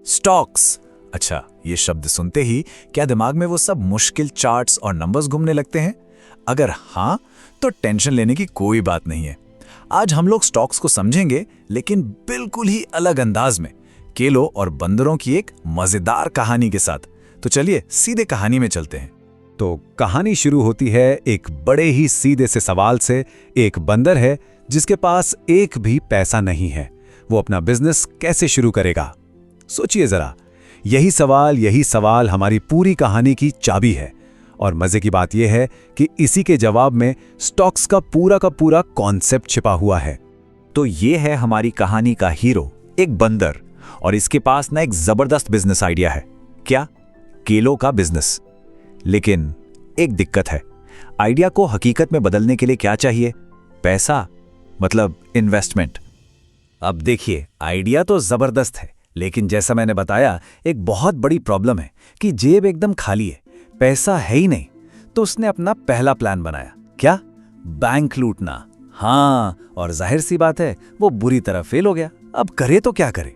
Stocks. अच्छा, ये शब्द सुनते ही क्या दिमाग में वो सब मुश्किल चार्ट्स और नंबर्स घूमने लगते हैं? अगर हाँ, तो टेंशन लेने की कोई बात नहीं है। आज हम लोग स्टॉक्स को समझेंगे, लेकिन बिल्कुल ही अलग अंदाज में, केलों और बंदरों की एक मजेदार कहानी के साथ। तो चलिए सीधे कहानी में चलते हैं। तो कहानी शुरू होती है एक बड़े ही सीधे से सवाल से। एक बंदर है जिसके पास एक भी पैसा नहीं है। वो अपना बिजनेस कैसे शुरू करेगा? सोचिए जरा। यही सवाल हमारी पूरी कहानी की चाबी है। और मजे की बात यह है कि इसी के जवाब में स्टॉक्स का पूरा कॉन्सेप्ट छिपा हुआ है। तो ये है हमारी कहानी का हीरो, एक बंदर, और इसके पास ना एक जबरदस्त बिजनेस आइडिया है। क्या? केलों का बिजनेस। लेकिन एक दिक्कत है। आइडिया को हकीकत में बदलने के लिए क्या चाहिए? पैसा, मतलब इन्वेस्टमेंट। अब देखिए, आइडिया तो जबरदस्त है, लेकिन जैसा मैंने बताया, एक बहुत बड़ी प्रॉब्लम है कि जेब एकदम खाली है, पैसा है ही नहीं। तो उसने अपना पहला प्लान बनाया। क्या? बैंक लूटना। हाँ, और जाहिर सी बात है, वो बुरी तरह फेल हो गया। अब करे तो क्या करे?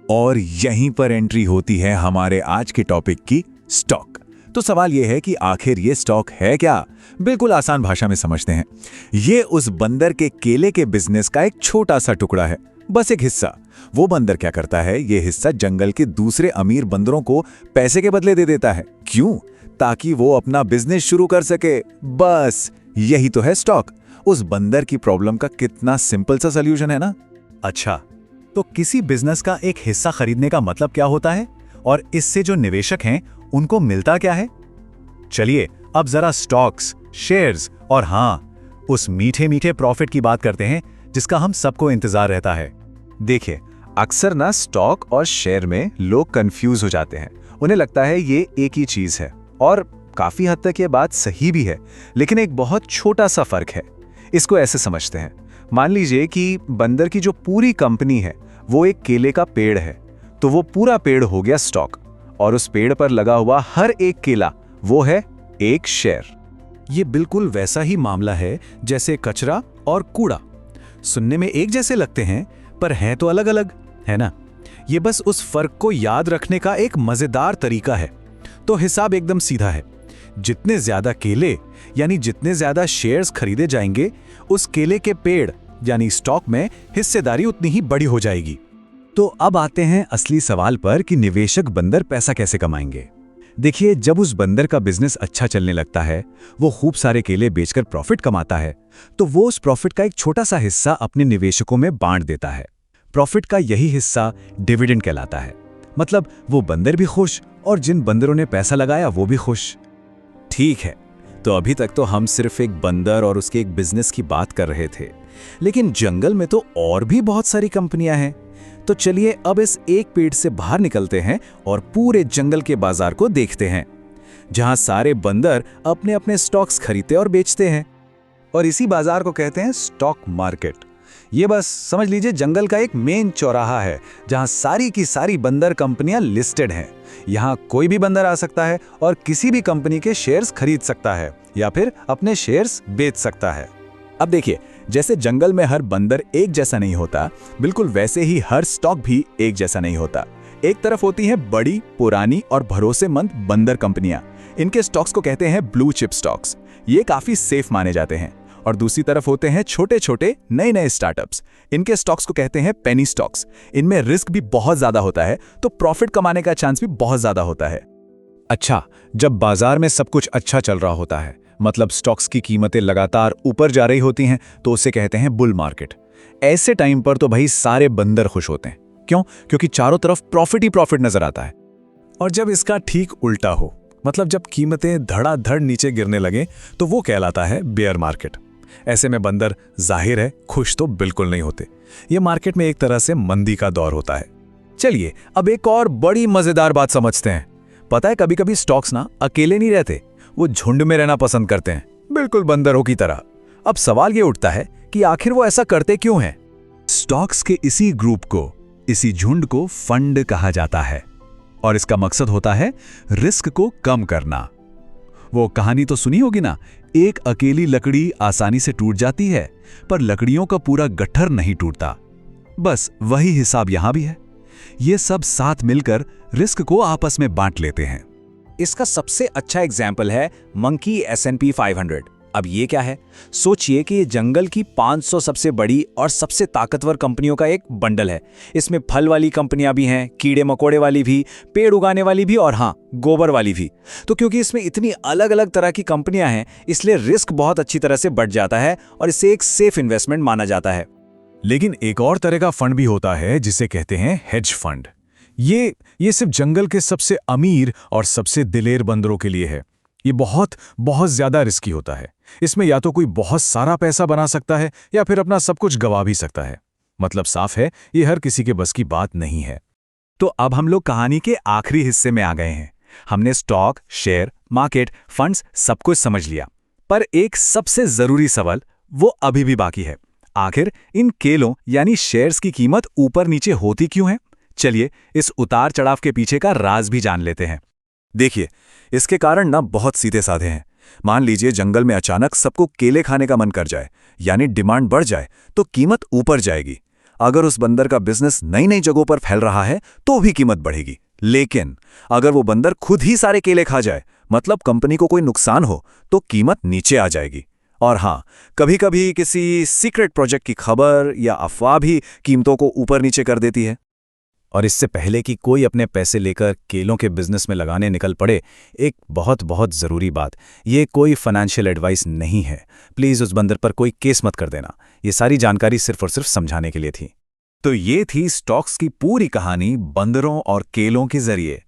और यहीं पर एंट्री होती है हमारे आज के टॉपिक की, स्टॉक। तो सवाल यह है कि आखिर ये स्टॉक है क्या? बिल्कुल आसान भाषा में समझते हैं। ये उस बंदर के केले के बिजनेस का एक छोटा सा टुकड़ा है, बस एक हिस्सा। वो बंदर क्या करता है, ये हिस्सा जंगल के दूसरे अमीर बंदरों को पैसे के बदले दे देता है। क्यों? ताकि वो अपना बिजनेस शुरू कर सके। बस यही तो है स्टॉक। उस बंदर की प्रॉब्लम का कितना सिंपल सा सॉल्यूशन है ना। अच्छा, तो किसी बिजनेस का एक हिस्सा खरीदने का मतलब क्या होता है? और इससे जो निवेशक हैं उनको मिलता क्या है? चलिए अब जरा स्टॉक्स, शेयर्स और हाँ, उस मीठे मीठे प्रॉफिट की बात करते हैं जिसका हम सबको इंतजार रहता है। देखिए, अक्सर ना स्टॉक और शेयर में लोग कंफ्यूज हो जाते हैं। उन्हें लगता है ये एक ही चीज है, और काफी हद तक ये बात सही भी है, लेकिन एक बहुत छोटा सा फर्क है। इसको ऐसे समझते हैं, मान लीजिए कि बंदर की जो पूरी कंपनी है वो एक केले का पेड़ है, तो वो पूरा पेड़ हो गया स्टॉक, और उस पेड़ पर लगा हुआ हर एक केला वो है एक शेयर। ये बिल्कुल वैसा ही मामला है जैसे कचरा और कूड़ा। सुनने में एक जैसे लगते हैं, पर हैं तो अलग अलग, है ना? ये बस उस फर्क को याद रखने का एक मजेदार तरीका है। तो हिसाब एकदम सीधा है। जितने ज्यादा केले यानी जितने ज्यादा शेयर्स खरीदे जाएंगे, उस केले के पेड़ यानी स्टॉक में हिस्सेदारी उतनी ही बड़ी हो जाएगी। तो अब आते हैं असली सवाल पर कि निवेशक बंदर पैसा कैसे कमाएंगे। देखिए, जब उस बंदर का बिजनेस अच्छा चलने लगता है, वो खूब सारे केले बेचकर प्रॉफिट कमाता है, तो वो उस प्रॉफिट का एक छोटा सा हिस्सा अपने निवेशकों में बांट देता है। प्रॉफिट का यही हिस्सा डिविडेंड कहलाता है। मतलब वो बंदर भी खुश और जिन बंदरों ने पैसा लगाया वो भी खुश। ठीक है, तो अभी तक तो हम सिर्फ एक बंदर और उसके एक बिजनेस की बात कर रहे थे, लेकिन जंगल में तो और भी बहुत सारी कंपनियां हैं। तो चलिए अब इस एक पेड़ से बाहर निकलते हैं और पूरे जंगल के बाजार को देखते हैं, जहां सारे बंदर अपने अपने स्टॉक्स खरीदते और बेचते हैं। और इसी बाजार को कहते हैं स्टॉक मार्केट। ये बस समझ लीजिए जंगल का एक मेन चौराहा है, जहां सारी की सारी बंदर कंपनियां लिस्टेड हैं। यहां कोई भी बंदर आ सकता है और किसी भी कंपनी के शेयर्स खरीद सकता है या फिर अपने शेयर्स बेच सकता है। अब देखिए, जैसे जंगल में हर बंदर एक जैसा नहीं होता, बिल्कुल वैसे ही हर स्टॉक भी एक जैसा नहीं होता। एक तरफ होती हैं बड़ी, पुरानी और भरोसेमंद बंदर कंपनियां। इनके स्टॉक्स को कहते हैं ब्लू चिप स्टॉक्स। ये काफी सेफ माने जाते हैं। और दूसरी तरफ होते हैं छोटे छोटे नए स्टार्टअप्स। इनके स्टॉक्स को कहते हैं पेनी स्टॉक्स। इनमें रिस्क भी बहुत ज्यादा होता है, तो प्रॉफिट कमाने का चांस भी बहुत ज्यादा होता है। अच्छा, जब बाजार में सब कुछ अच्छा चल रहा होता है, मतलब स्टॉक्स की कीमतें लगातार ऊपर जा रही होती हैं, तो उसे कहते हैं बुल मार्केट। ऐसे टाइम पर तो भाई सारे बंदर खुश होते हैं। क्यों? क्योंकि चारों तरफ प्रॉफिट ही प्रॉफिट नजर आता है। और जब इसका ठीक उल्टा हो, मतलब जब कीमतें धड़ाधड़ नीचे गिरने लगे, तो वो कहलाता है बेयर मार्केट। ऐसे में बंदर जाहिर है खुश तो बिल्कुल नहीं होते। ये मार्केट में एक तरह से मंदी का दौर होता है। चलिए अब एक और बड़ी मजेदार बात समझते हैं। पता है, कभी कभी स्टॉक्स ना अकेले नहीं रहते, वो झुंड में रहना पसंद करते हैं, बिल्कुल बंदरों की तरह। अब सवाल ये उठता है कि आखिर वो ऐसा करते क्यों हैं? स्टॉक्स के इसी ग्रुप को, इसी झुंड को फंड कहा जाता है, और इसका मकसद होता है रिस्क को कम करना। वो कहानी तो सुनी होगी ना, एक अकेली लकड़ी आसानी से टूट जाती है, पर लकड़ियों का पूरा गट्ठर नहीं टूटता। बस वही हिसाब यहां भी है। ये सब साथ मिलकर रिस्क को आपस में बांट लेते हैं। इसका सबसे अच्छा एग्जाम्पल है मंकी S&P 500। अब ये क्या है? सोचिए कि ये जंगल की 500 सबसे बड़ी और सबसे ताकतवर कंपनियों का एक बंडल है। इसमें फल वाली कंपनियां भी हैं, कीड़े मकोड़े वाली भी, पेड़ उगाने वाली भी और हाँ, गोबर वाली भी। तो क्योंकि इसमें इतनी अलग अलग तरह की कंपनियां हैं, इसलिए रिस्क बहुत अच्छी तरह से बढ़ जाता है और इसे एक सेफ इन्वेस्टमेंट माना जाता है। लेकिन एक और तरह का फंड भी होता है जिसे कहते हैं हेज फंड। ये सिर्फ जंगल के सबसे अमीर और सबसे दिलेर बंदरों के लिए है। ये बहुत बहुत ज्यादा रिस्की होता है। इसमें या तो कोई बहुत सारा पैसा बना सकता है या फिर अपना सब कुछ गवा भी सकता है। मतलब साफ है, ये हर किसी के बस की बात नहीं है। तो अब हम लोग कहानी के आखिरी हिस्से में आ गए हैं। हमने स्टॉक, शेयर, मार्केट, फंड्स सब कुछ समझ लिया, पर एक सबसे जरूरी सवाल वो अभी भी बाकी है। आखिर इन केलों यानी शेयर्स की कीमत ऊपर नीचे होती क्यों है? चलिए इस उतार चढ़ाव के पीछे का राज भी जान लेते हैं। देखिए, इसके कारण ना बहुत सीधे साधे हैं। मान लीजिए जंगल में अचानक सबको केले खाने का मन कर जाए, यानी डिमांड बढ़ जाए, तो कीमत ऊपर जाएगी। अगर उस बंदर का बिजनेस नई नई जगहों पर फैल रहा है तो भी कीमत बढ़ेगी। लेकिन अगर वो बंदर खुद ही सारे केले खा जाए, मतलब कंपनी को कोई नुकसान हो, तो कीमत नीचे आ जाएगी। और हाँ, कभी कभी किसी सीक्रेट प्रोजेक्ट की खबर या अफवाह भी कीमतों को ऊपर नीचे कर देती है। और इससे पहले कि कोई अपने पैसे लेकर केलों के बिजनेस में लगाने निकल पड़े, एक बहुत बहुत ज़रूरी बात, ये कोई फाइनेंशियल एडवाइस नहीं है। प्लीज़ उस बंदर पर कोई केस मत कर देना। ये सारी जानकारी सिर्फ और सिर्फ समझाने के लिए थी। तो ये थी स्टॉक्स की पूरी कहानी बंदरों और केलों के जरिए।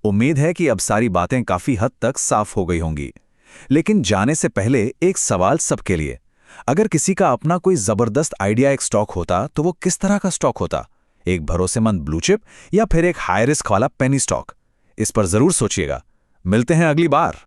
उम्मीद है कि अब सारी बातें काफी हद तक साफ हो गई होंगी। लेकिन जाने से पहले एक सवाल सबके लिए। अगर किसी का अपना कोई जबरदस्त आइडिया एक स्टॉक होता तो वो किस तरह का स्टॉक होता? एक भरोसेमंद ब्लू चिप या फिर एक हाई रिस्क वाला पेनी स्टॉक? इस पर जरूर सोचिएगा। मिलते हैं अगली बार।